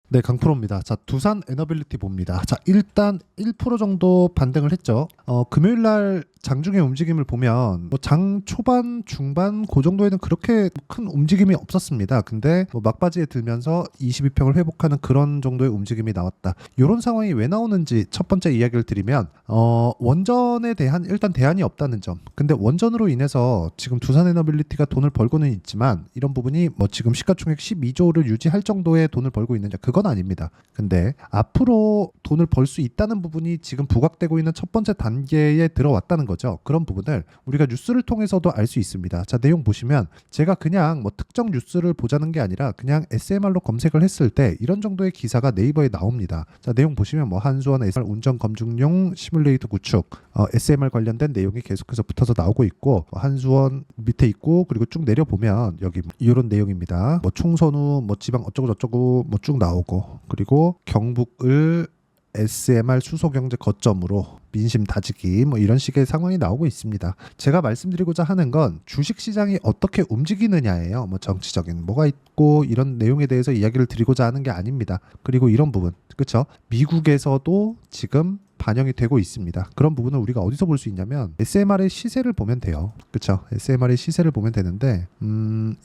네, 강프로입니다. 자, 두산 에너빌리티 봅니다. 자, 일단 1% 정도 반등을 했죠. 금요일 날 장중의 움직임을 보면 뭐 장 초반, 중반 그 정도에는 그렇게 큰 움직임이 없었습니다. 근데 뭐 막바지에 들면서 22평을 회복하는 그런 정도의 움직임이 나왔다. 이런 상황이 왜 나오는지 첫 번째 이야기를 드리면 원전에 대한 일단 대안이 없다는 점. 근데 원전으로 인해서 지금 두산 에너빌리티가 돈을 벌고는 있지만 이런 부분이 뭐 지금 시가총액 12조를 유지할 정도의 돈을 벌고 있느냐, 그건 아닙니다. 근데 앞으로 돈을 벌 수 있다는 부분이 지금 부각되고 있는 첫 번째 단계에 들어왔다는 거죠. 그런 부분을 우리가 뉴스를 통해서도 알 수 있습니다. 자, 내용 보시면 제가 그냥 뭐 특정 뉴스를 보자는 게 아니라 그냥 SMR로 검색을 했을 때 이런 정도의 기사가 네이버에 나옵니다. 자, 내용 보시면 뭐 한수원 SMR 운전 검증용 시뮬레이터 구축, SMR 관련된 내용이 계속해서 붙어서 나오고 있고, 한수원 밑에 있고, 그리고 쭉 내려보면 여기 이런 내용입니다. 뭐 총선 후 뭐 지방 어쩌고 저쩌고 뭐 쭉 나오고, 그리고 경북을 SMR 수소경제 거점으로 민심 다지기 뭐 이런 식의 상황이 나오고 있습니다. 제가 말씀드리고자 하는 건 주식시장이 어떻게 움직이느냐예요. 뭐 정치적인 뭐가 있고 이런 내용에 대해서 이야기를 드리고자 하는 게 아닙니다. 그리고 이런 부분, 그렇죠? 미국에서도 지금 반영이 되고 있습니다. 그런 부분을 우리가 어디서 볼 수 있냐면 SMR의 시세를 보면 돼요. 그렇죠? SMR의 시세를 보면 되는데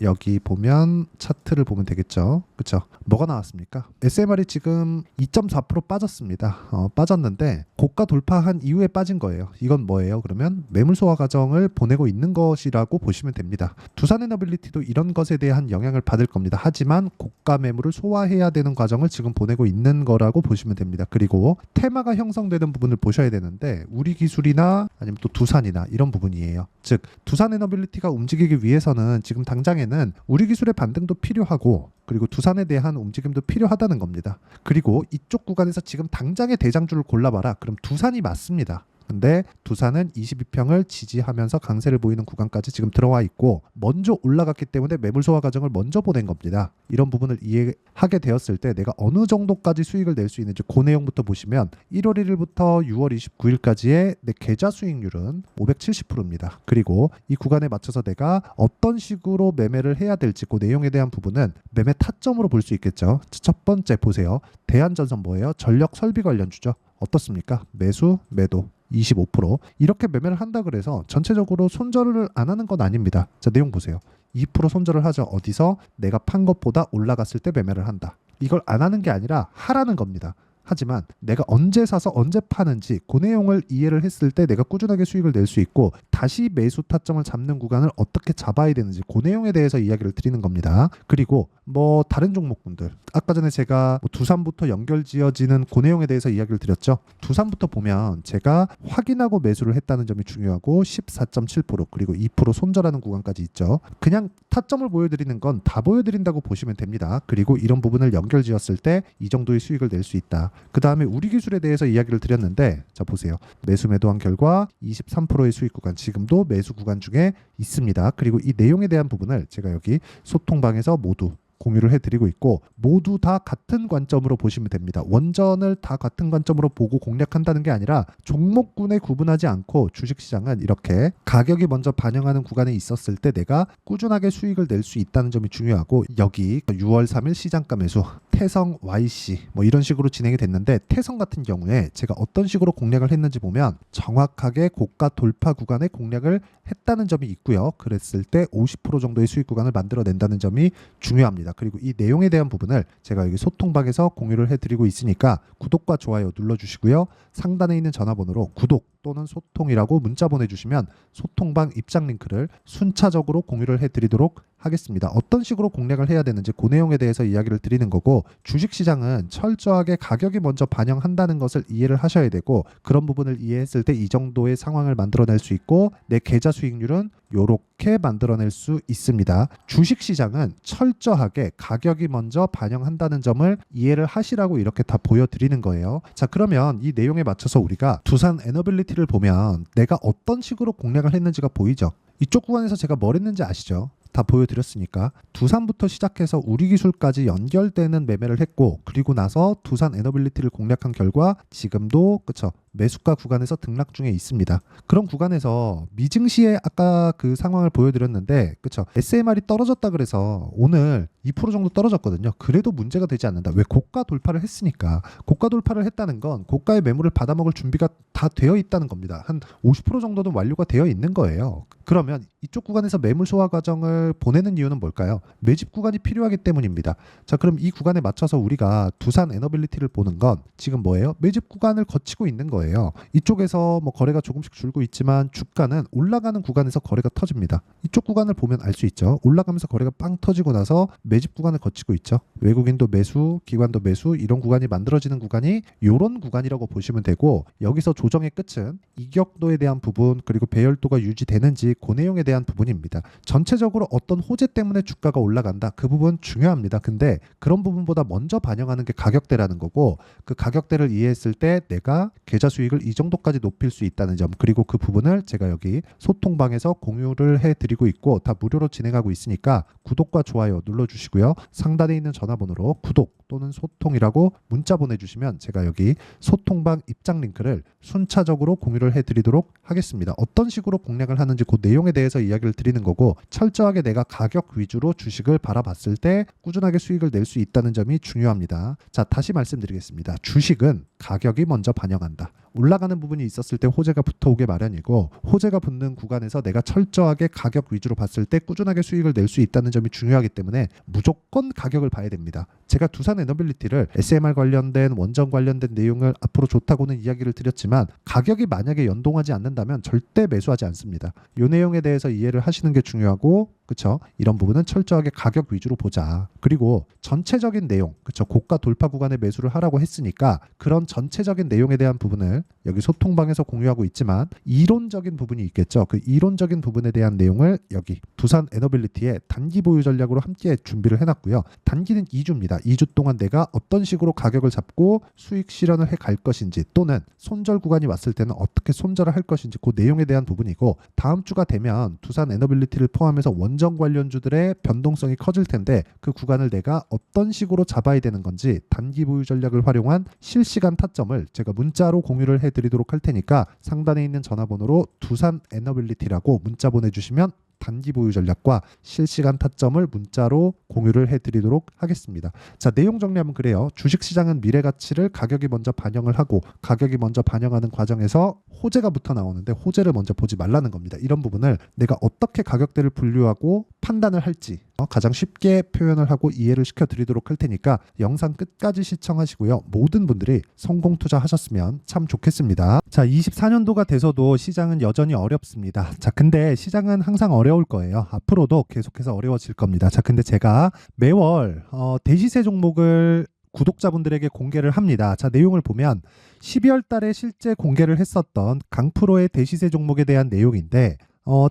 여기 보면 차트를 보면 되겠죠. 그렇죠? 뭐가 나왔습니까? SMR이 지금 2.4% 빠졌습니다. 빠졌는데 고가 돌파한 이후에 빠진 거예요. 이건 뭐예요? 그러면 매물 소화 과정을 보내고 있는 것이라고 보시면 됩니다. 두산에너빌리티도 이런 것에 대한 영향을 받을 겁니다. 하지만 고가 매물을 소화해야 되는 과정을 지금 보내고 있는 거라고 보시면 됩니다. 그리고 테마가 형성되는 부분을 보셔야 되는데 우리 기술이나 아니면 또 두산이나 이런 부분이에요. 즉 두산에너빌리티가 움직이기 위해서는 지금 당장에는 우리 기술의 반등도 필요하고, 그리고 두산에 대한 움직임도 필요하다는 겁니다. 그리고 이쪽 구간에서 지금 당장의 대장주를 골라봐라. 그럼 두산이 맞습니다. 근데 두산은 22평을 지지하면서 강세를 보이는 구간까지 지금 들어와 있고 먼저 올라갔기 때문에 매물 소화 과정을 먼저 보낸 겁니다. 이런 부분을 이해하게 되었을 때 내가 어느 정도까지 수익을 낼 수 있는지 그 내용부터 보시면 1월 1일부터 6월 29일까지의 내 계좌 수익률은 570%입니다. 그리고 이 구간에 맞춰서 내가 어떤 식으로 매매를 해야 될지 그 내용에 대한 부분은 매매 타점으로 볼 수 있겠죠. 첫 번째 보세요. 대한전선 뭐예요? 전력 설비 관련주죠. 어떻습니까? 매수, 매도 25% 이렇게 매매를 한다 그래서 전체적으로 손절을 안 하는 건 아닙니다. 자, 내용 보세요. 2% 손절을 하죠. 어디서? 내가 판 것보다 올라갔을 때 매매를 한다. 이걸 안 하는 게 아니라 하라는 겁니다. 하지만 내가 언제 사서 언제 파는지 그 내용을 이해를 했을 때 내가 꾸준하게 수익을 낼 수 있고, 다시 매수 타점을 잡는 구간을 어떻게 잡아야 되는지 그 내용에 대해서 이야기를 드리는 겁니다. 그리고 뭐 다른 종목군들, 아까 전에 제가 뭐 두산부터 연결지어지는 그 내용에 대해서 이야기를 드렸죠. 두산부터 보면 제가 확인하고 매수를 했다는 점이 중요하고 14.7% 그리고 2% 손절하는 구간까지 있죠. 그냥 타점을 보여드리는 건 다 보여드린다고 보시면 됩니다. 그리고 이런 부분을 연결지었을 때 이 정도의 수익을 낼 수 있다. 그 다음에 우리 기술에 대해서 이야기를 드렸는데, 자 보세요. 매수 매도한 결과 23%의 수익 구간, 지금도 매수 구간 중에 있습니다. 그리고 이 내용에 대한 부분을 제가 여기 소통방에서 모두 공유를 해드리고 있고, 모두 다 같은 관점으로 보시면 됩니다. 원전을 다 같은 관점으로 보고 공략한다는 게 아니라 종목군에 구분하지 않고 주식시장은 이렇게 가격이 먼저 반영하는 구간에 있었을 때 내가 꾸준하게 수익을 낼 수 있다는 점이 중요하고, 여기 6월 3일 시장가 매수 태성 YC 뭐 이런 식으로 진행이 됐는데, 태성 같은 경우에 제가 어떤 식으로 공략을 했는지 보면 정확하게 고가 돌파 구간에 공략을 했다는 점이 있고요. 그랬을 때 50% 정도의 수익 구간을 만들어낸다는 점이 중요합니다. 그리고 이 내용에 대한 부분을 제가 여기 소통방에서 공유를 해드리고 있으니까 구독과 좋아요 눌러주시고요. 상단에 있는 전화번호로 구독 또는 소통이라고 문자 보내주시면 소통방 입장 링크를 순차적으로 공유를 해드리도록 하겠습니다. 어떤 식으로 공략을 해야 되는지 그 내용에 대해서 이야기를 드리는 거고, 주식시장은 철저하게 가격이 먼저 반영한다는 것을 이해를 하셔야 되고, 그런 부분을 이해했을 때 이 정도의 상황을 만들어낼 수 있고 내 계좌 수익률은 요렇게 만들어낼 수 있습니다. 주식시장은 철저하게 가격이 먼저 반영한다는 점을 이해를 하시라고 이렇게 다 보여드리는 거예요. 자, 그러면 이 내용에 맞춰서 우리가 두산 에너빌리티를 보면 내가 어떤 식으로 공략을 했는지가 보이죠. 이쪽 구간에서 제가 뭘 했는지 아시죠? 다 보여드렸으니까 두산부터 시작해서 우리기술까지 연결되는 매매를 했고, 그리고 나서 두산 에너빌리티를 공략한 결과 지금도 그쵸 매수가 구간에서 등락 중에 있습니다. 그런 구간에서 미증시에 아까 그 상황을 보여드렸는데, 그쵸? SMR이 떨어졌다 그래서 오늘 2% 정도 떨어졌거든요. 그래도 문제가 되지 않는다. 왜? 고가 돌파를 했으니까. 고가 돌파를 했다는 건 고가의 매물을 받아먹을 준비가 다 되어 있다는 겁니다. 한 50% 정도는 완료가 되어 있는 거예요. 그러면 이쪽 구간에서 매물 소화 과정을 보내는 이유는 뭘까요? 매집 구간이 필요하기 때문입니다. 자, 그럼 이 구간에 맞춰서 우리가 두산 에너빌리티를 보는 건 지금 뭐예요? 매집 구간을 거치고 있는 거예요. 이쪽에서 뭐 거래가 조금씩 줄고 있지만 주가는 올라가는 구간에서 거래가 터집니다. 이쪽 구간을 보면 알 수 있죠. 올라가면서 거래가 빵 터지고 나서 매집 구간을 거치고 있죠. 외국인도 매수, 기관도 매수, 이런 구간이 만들어지는 구간이 이런 구간이라고 보시면 되고, 여기서 조정의 끝은 이격도에 대한 부분, 그리고 배열도가 유지되는지 그 내용에 대한 부분입니다. 전체적으로 어떤 호재 때문에 주가가 올라간다, 그 부분 중요합니다. 근데 그런 부분보다 먼저 반영하는 게 가격대라는 거고, 그 가격대를 이해했을 때 내가 계좌 수익을 이 정도까지 높일 수 있다는 점, 그리고 그 부분을 제가 여기 소통방에서 공유를 해드리고 있고 다 무료로 진행하고 있으니까 구독과 좋아요 눌러주시고요. 상단에 있는 전화번호로 구독 또는 소통이라고 문자 보내주시면 제가 여기 소통방 입장 링크를 순차적으로 공유를 해드리도록 하겠습니다. 어떤 식으로 공략을 하는지 그 내용에 대해서 이야기를 드리는 거고, 철저하게 내가 가격 위주로 주식을 바라봤을 때 꾸준하게 수익을 낼 수 있다는 점이 중요합니다. 자, 다시 말씀드리겠습니다. 주식은 가격이 먼저 반영한다. 올라가는 부분이 있었을 때 호재가 붙어오게 마련이고, 호재가 붙는 구간에서 내가 철저하게 가격 위주로 봤을 때 꾸준하게 수익을 낼 수 있다는 점이 중요하기 때문에 무조건 가격을 봐야 됩니다. 제가 두산 에너빌리티를 SMR 관련된 원전 관련된 내용을 앞으로 좋다고는 이야기를 드렸지만, 가격이 만약에 연동하지 않는다면 절대 매수하지 않습니다. 이 내용에 대해서 이해를 하시는 게 중요하고, 그쵸? 이런 부분은 철저하게 가격 위주로 보자. 그리고 전체적인 내용, 그쵸? 고가 돌파 구간에 매수를 하라고 했으니까 그런 전체적인 내용에 대한 부분을 여기 소통방에서 공유하고 있지만, 이론적인 부분이 있겠죠. 그 이론적인 부분에 대한 내용을 여기 두산 에너빌리티의 단기 보유 전략으로 함께 준비를 해놨고요. 단기는 2주입니다. 2주 동안 내가 어떤 식으로 가격을 잡고 수익 실현을 해 갈 것인지, 또는 손절 구간이 왔을 때는 어떻게 손절을 할 것인지, 그 내용에 대한 부분이고, 다음 주가 되면 두산 에너빌리티를 포함해서 원전 관련주들의 변동성이 커질 텐데 그 구간을 내가 어떤 식으로 잡아야 되는 건지 단기 보유 전략을 활용한 실시간 타점을 제가 문자로 공유를 해드리도록 할 테니까 상단에 있는 전화번호로 두산 에너빌리티라고 문자 보내주시면 단기 보유 전략과 실시간 타점을 문자로 공유를 해드리도록 하겠습니다. 자, 내용 정리하면 그래요. 주식시장은 미래 가치를 가격이 먼저 반영을 하고, 가격이 먼저 반영하는 과정에서 호재가 붙어 나오는데 호재를 먼저 보지 말라는 겁니다. 이런 부분을 내가 어떻게 가격대를 분류하고 판단을 할지 가장 쉽게 표현을 하고 이해를 시켜드리도록 할 테니까 영상 끝까지 시청하시고요. 모든 분들이 성공 투자하셨으면 참 좋겠습니다. 자, 24년도가 돼서도 시장은 여전히 어렵습니다. 자, 근데 시장은 항상 어려울 거예요. 앞으로도 계속해서 어려워질 겁니다. 자, 근데 제가 매월 대시세 종목을 구독자분들에게 공개를 합니다. 자, 내용을 보면 12월 달에 실제 공개를 했었던 강프로의 대시세 종목에 대한 내용인데,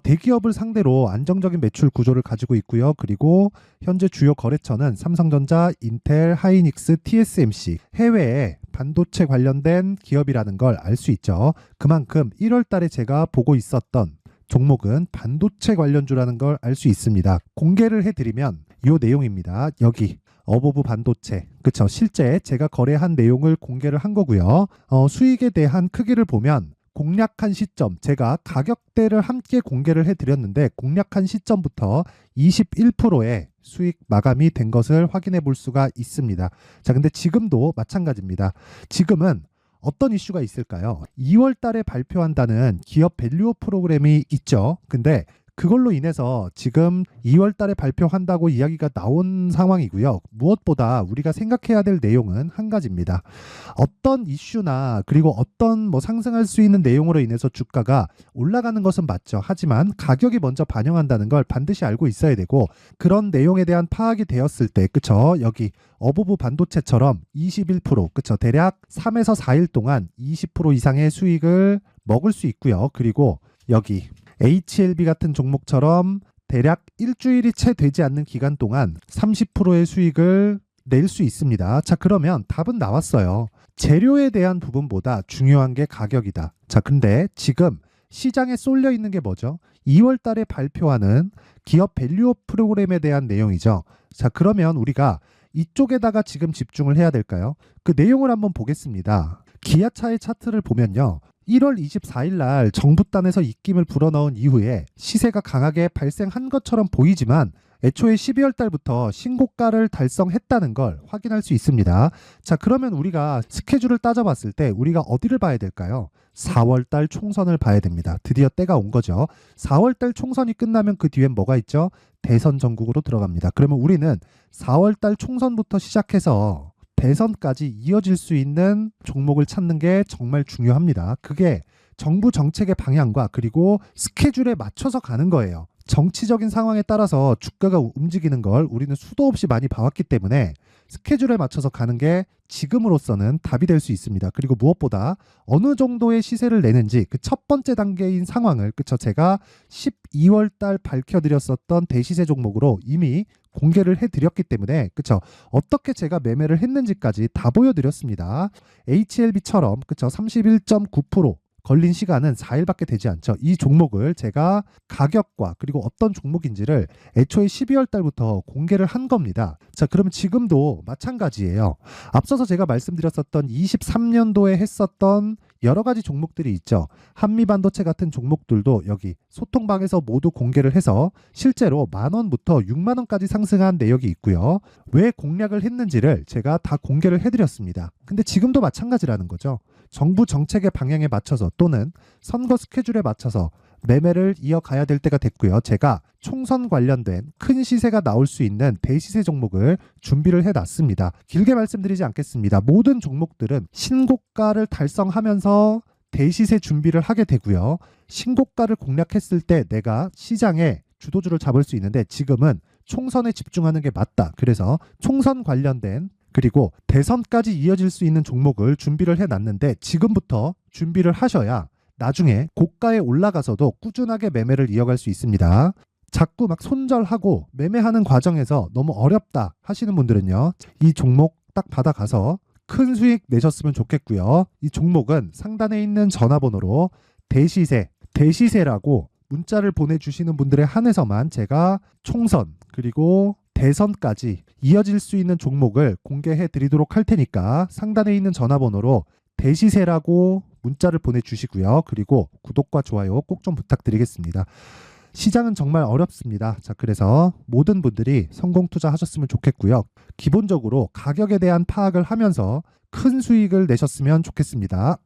대기업을 상대로 안정적인 매출 구조를 가지고 있고요. 그리고 현재 주요 거래처는 삼성전자, 인텔, 하이닉스, TSMC, 해외에 반도체 관련된 기업이라는 걸 알 수 있죠. 그만큼 1월 달에 제가 보고 있었던 종목은 반도체 관련주라는 걸 알 수 있습니다. 공개를 해드리면 이 내용입니다. 여기 어보브 반도체, 그쵸? 실제 제가 거래한 내용을 공개를 한 거고요. 수익에 대한 크기를 보면 공략한 시점, 제가 가격대를 함께 공개를 해드렸는데 공략한 시점부터 21%의 수익 마감이 된 것을 확인해 볼 수가 있습니다. 자, 근데 지금도 마찬가지입니다. 지금은 어떤 이슈가 있을까요? 2월 달에 발표한다는 기업 밸류업 프로그램이 있죠. 근데 그걸로 인해서 지금 2월 달에 발표한다고 이야기가 나온 상황이고요. 무엇보다 우리가 생각해야 될 내용은 한 가지입니다. 어떤 이슈나 그리고 어떤 상승할 수 있는 내용으로 인해서 주가가 올라가는 것은 맞죠. 하지만 가격이 먼저 반영한다는 걸 반드시 알고 있어야 되고, 그런 내용에 대한 파악이 되었을 때, 그쵸? 여기 어보브 반도체처럼 21%, 그쵸? 대략 3에서 4일 동안 20% 이상의 수익을 먹을 수 있고요. 그리고 여기 HLB 같은 종목처럼 대략 일주일이 채 되지 않는 기간 동안 30%의 수익을 낼 수 있습니다. 자, 그러면 답은 나왔어요. 재료에 대한 부분보다 중요한 게 가격이다. 자, 근데 지금 시장에 쏠려 있는 게 뭐죠? 2월 달에 발표하는 기업 밸류업 프로그램에 대한 내용이죠. 자, 그러면 우리가 이쪽에다가 지금 집중을 해야 될까요? 그 내용을 한번 보겠습니다. 기아차의 차트를 보면요. 1월 24일 날 정부단에서 입김을 불어넣은 이후에 시세가 강하게 발생한 것처럼 보이지만 애초에 12월 달부터 신고가를 달성했다는 걸 확인할 수 있습니다. 자, 그러면 우리가 스케줄을 따져봤을 때 우리가 어디를 봐야 될까요? 4월 달 총선을 봐야 됩니다. 드디어 때가 온 거죠. 4월 달 총선이 끝나면 그 뒤엔 뭐가 있죠? 대선 전국으로 들어갑니다. 그러면 우리는 4월 달 총선부터 시작해서 대선까지 이어질 수 있는 종목을 찾는 게 정말 중요합니다. 그게 정부 정책의 방향과 그리고 스케줄에 맞춰서 가는 거예요. 정치적인 상황에 따라서 주가가 움직이는 걸 우리는 수도 없이 많이 봐왔기 때문에 스케줄에 맞춰서 가는 게 지금으로서는 답이 될 수 있습니다. 그리고 무엇보다 어느 정도의 시세를 내는지 그 첫 번째 단계인 상황을 제가 12월 달 밝혀드렸었던 대시세 종목으로 이미 공개를 해드렸기 때문에 어떻게 제가 매매를 했는지까지 다 보여드렸습니다. HLB처럼 31.9% 걸린 시간은 4일밖에 되지 않죠. 이 종목을 제가 가격과 그리고 어떤 종목인지를 애초에 12월 달부터 공개를 한 겁니다. 자, 그러면 지금도 마찬가지예요. 앞서서 제가 말씀드렸었던 23년도에 했었던 여러 가지 종목들이 있죠. 한미반도체 같은 종목들도 여기 소통방에서 모두 공개를 해서 실제로 10,000원부터 60,000원까지 상승한 내역이 있고요. 왜 공략을 했는지를 제가 다 공개를 해드렸습니다. 근데 지금도 마찬가지라는 거죠. 정부 정책의 방향에 맞춰서 또는 선거 스케줄에 맞춰서 매매를 이어가야 될 때가 됐고요. 제가 총선 관련된 큰 시세가 나올 수 있는 대시세 종목을 준비를 해놨습니다. 길게 말씀드리지 않겠습니다. 모든 종목들은 신고가를 달성하면서 대시세 준비를 하게 되고요. 신고가를 공략했을 때 내가 시장에 주도주를 잡을 수 있는데 지금은 총선에 집중하는 게 맞다. 그래서 총선 관련된 그리고 대선까지 이어질 수 있는 종목을 준비를 해놨는데 지금부터 준비를 하셔야 나중에 고가에 올라가서도 꾸준하게 매매를 이어갈 수 있습니다. 자꾸 막 손절하고 매매하는 과정에서 너무 어렵다 하시는 분들은요. 이 종목 딱 받아가서 큰 수익 내셨으면 좋겠고요. 이 종목은 상단에 있는 전화번호로 대시세라고 문자를 보내주시는 분들에 한해서만 제가 총선 그리고 대선까지 이어질 수 있는 종목을 공개해 드리도록 할 테니까 상단에 있는 전화번호로 대시세라고 문자를 보내주시고요. 그리고 구독과 좋아요 꼭 좀 부탁드리겠습니다. 시장은 정말 어렵습니다. 자, 그래서 모든 분들이 성공 투자하셨으면 좋겠고요. 기본적으로 가격에 대한 파악을 하면서 큰 수익을 내셨으면 좋겠습니다.